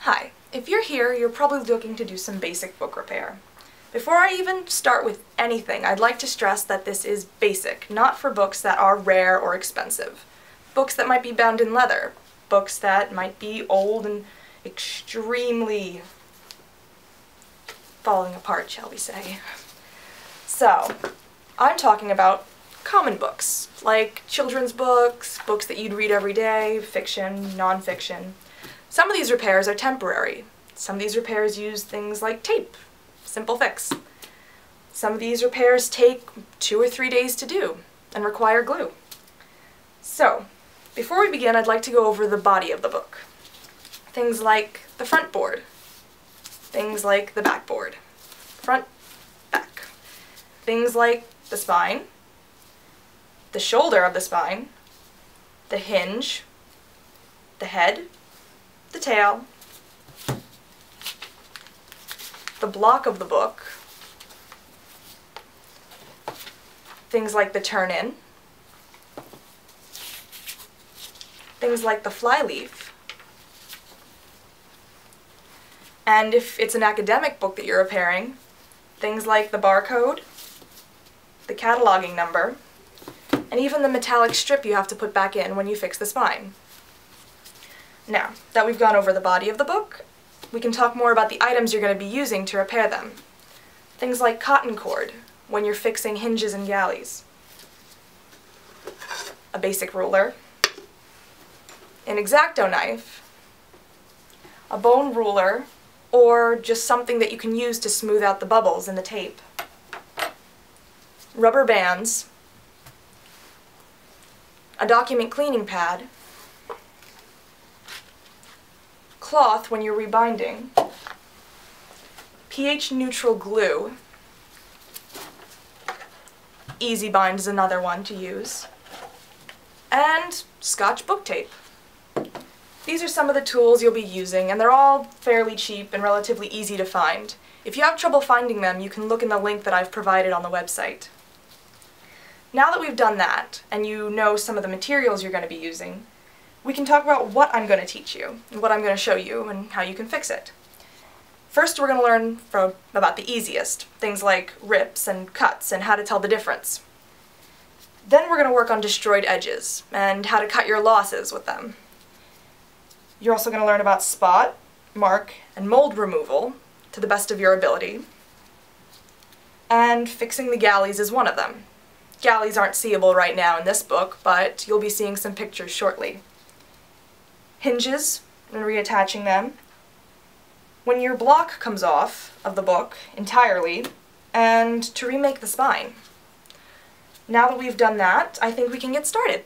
Hi, if you're here, you're probably looking to do some basic book repair. Before I even start with anything, I'd like to stress that this is basic, not for books that are rare or expensive. Books that might be bound in leather, books that might be old and extremely falling apart, shall we say. So, I'm talking about common books, like children's books, books that you'd read every day, fiction, non-fiction. Some of these repairs are temporary. Some of these repairs use things like tape, simple fix. Some of these repairs take 2 or 3 days to do and require glue. So, before we begin, I'd like to go over the body of the book. Things like the front board, things like the back board, front, back. Things like the spine, the shoulder of the spine, the hinge, the head, the tail, the block of the book, things like the turn-in, things like the flyleaf, and if it's an academic book that you're repairing, things like the barcode, the cataloging number, and even the metallic strip you have to put back in when you fix the spine. Now that we've gone over the body of the book, we can talk more about the items you're going to be using to repair them. Things like cotton cord, when you're fixing hinges and galleys, a basic ruler, an X-Acto knife, a bone ruler, or just something that you can use to smooth out the bubbles in the tape, rubber bands, a document cleaning pad, cloth when you're rebinding, pH neutral glue, Easy Bind is another one to use, and Scotch book tape. These are some of the tools you'll be using, and they're all fairly cheap and relatively easy to find. If you have trouble finding them, you can look in the link that I've provided on the website. Now that we've done that, and you know some of the materials you're going to be using, we can talk about what I'm going to teach you, and what I'm going to show you, and how you can fix it. First, we're going to learn about the easiest, things like rips and cuts and how to tell the difference. Then we're going to work on destroyed edges, and how to cut your losses with them. You're also going to learn about spot, mark, and mold removal, to the best of your ability. And fixing the galleys is one of them. Galleys aren't seeable right now in this book, but you'll be seeing some pictures shortly. Hinges, and reattaching them. When your block comes off of the book entirely, and to remake the spine. Now that we've done that, I think we can get started.